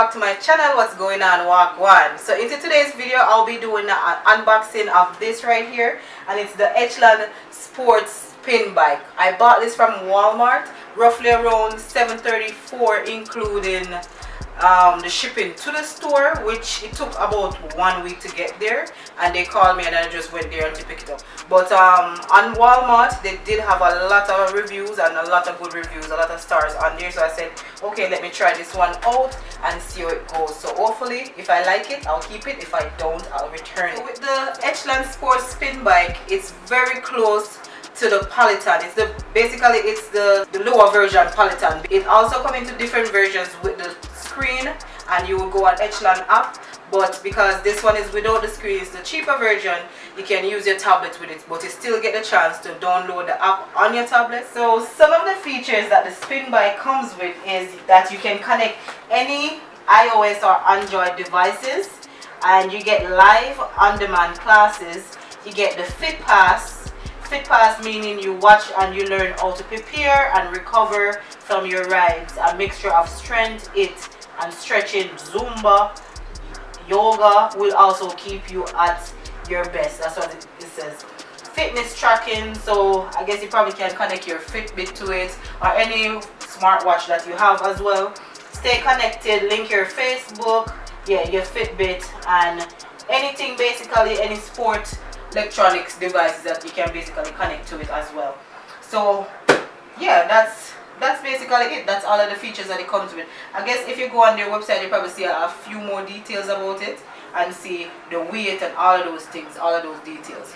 back to my channel. What's going on, walk one? So into today's video I'll be doing an unboxing of this right here, and it's the Echelon sports spin bike. I bought this from Walmart, roughly around $7.34, including the shipping to the store, which it took about 1 week to get there, and they called me and I just went there to pick it up. But on Walmart they did have a lot of reviews, and a lot of good reviews, a lot of stars on there, so I said okay, let me try this one out and see how it goes. So hopefully if I like it I'll keep it, if I don't I'll return it. So with the Echelon sports spin bike, it's very close to the peloton. It's the lower version peloton. It also comes into different versions with the screen, and you will go on Echelon app, but because this one is without the screen, it's the cheaper version, you can use your tablet with it, but you still get the chance to download the app on your tablet. So some of the features that the spin bike comes with is that you can connect any iOS or Android devices, and you get live on-demand classes. You get the Fit Pass meaning you watch and you learn how to prepare and recover from your rides. A mixture of strength, and stretching, Zumba, yoga will also keep you at your best. That's what it says. Fitness tracking, so I guess you probably can connect your Fitbit to it or any smartwatch that you have as well. Stay connected, link your Facebook, your Fitbit, and anything, basically any sport electronics devices that you can basically connect to it as well. So yeah, that's basically it. That's all of the features that it comes with. I guess if you go on their website you probably see a few more details about it and see the weight and all of those things, all of those details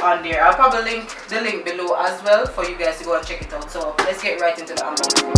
on there. I'll probably link the link below as well for you guys to go and check it out. So let's get right into the unboxing.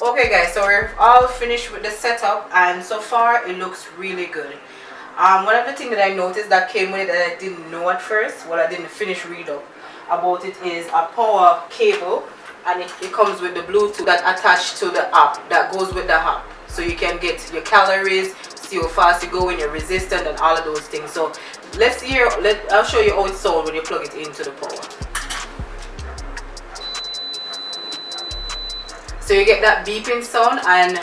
Okay guys, so we're all finished with the setup, and so far it looks really good. One of the things that I noticed that came with it that I didn't know at first, well I didn't finish read up about it, is a power cable, and it comes with the Bluetooth that attached to the app, that goes with the app, so you can get your calories, see how fast you go in, your resistance, and all of those things. So I'll show you how it sounds when you plug it into the power. So you get that beeping sound, and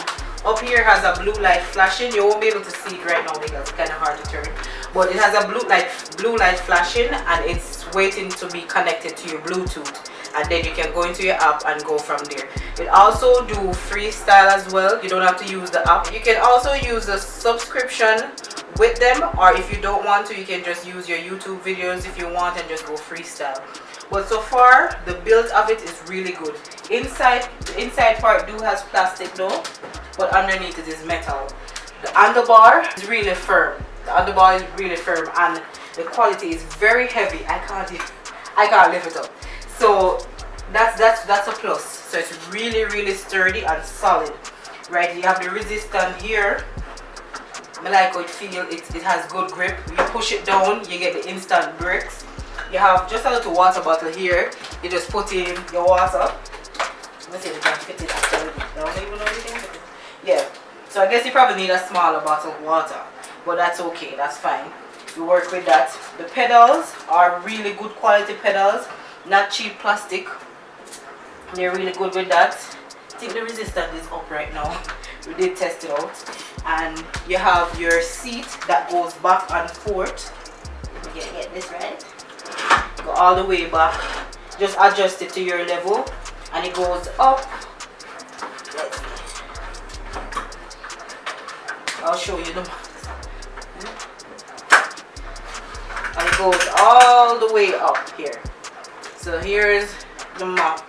up here has a blue light flashing. You won't be able to see it right now because it's kind of hard to turn, but it has a blue light flashing, and it's waiting to be connected to your Bluetooth, and then you can go into your app and go from there. It also do freestyle as well. You don't have to use the app. You can also use the subscription with them, or if you don't want to, you can just use your YouTube videos if you want and just go freestyle. But so far the build of it is really good. The inside part has plastic though, but underneath it is metal. The underbar is really firm. And the quality is very heavy. I can't lift it up. So that's a plus. So it's really sturdy and solid. Right, you have the resistance here. I like how it feels. It has good grip. You push it down, you get the instant brakes. You have just a little water bottle here. You just put in your water. Let me see if you can fit it actually. I don't even know if you can fit it. Yeah. So I guess you probably need a smaller bottle of water, but that's okay. That's fine. You work with that. The pedals are really good quality pedals, not cheap plastic. They're really good with that. I think the resistance is up right now. We did test it out. And you have your seat that goes back and forth. Let me get this right. Go all the way back. Just adjust it to your level, and it goes up. I'll show you the max. And it goes all the way up here. So here's the max.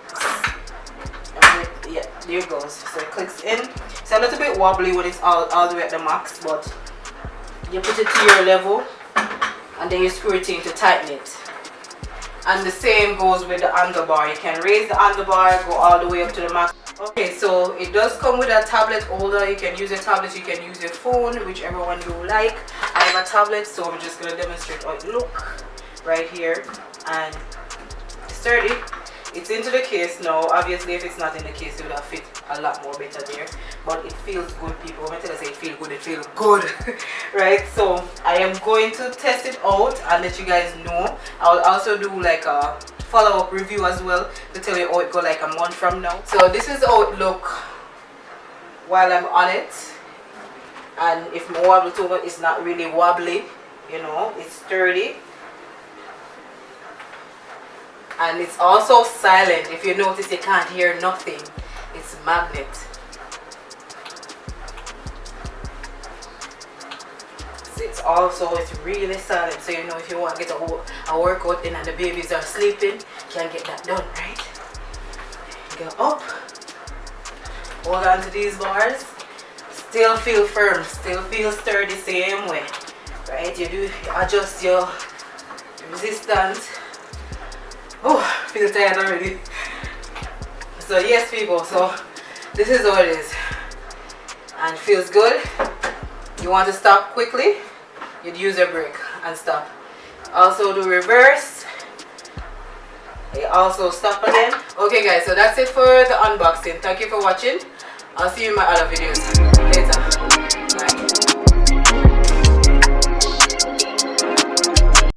Yeah, there it goes. So it clicks in. It's a little bit wobbly when it's all the way at the max, but you put it to your level, and then you screw it in to tighten it. And the same goes with the underbar. You can raise the underbar, go all the way up to the max, Okay, so it does come with a tablet holder. You can use a tablet, you can use your phone, whichever one you like. I have a tablet, so I'm just going to demonstrate how it looks right here. And sturdy. It's into the case now. Obviously, if it's not in the case, it would have fit a lot more better there. But it feels good, people. When I tell you say it feels good, it feels good. Right? So I am going to test it out and let you guys know. I'll also do like a follow-up review as well to tell you how it go like a month from now. So this is how it look while I'm on it. And if my wobble too much, it's not really wobbly. You know, it's sturdy. And it's also silent. If you notice, you can't hear nothing. It's magnet. It's really silent. So you know, if you want to get a workout in and the babies are sleeping, you can get that done, right? Go up. Hold on to these bars. Still feel firm. Still feel sturdy same way. Right? You adjust your resistance. Oh, I feel tired already. So yes, people, so this is how it is. And it feels good. You want to stop quickly, you'd use a brake and stop. Also do reverse. You also stop again. Okay guys, so that's it for the unboxing. Thank you for watching. I'll see you in my other videos.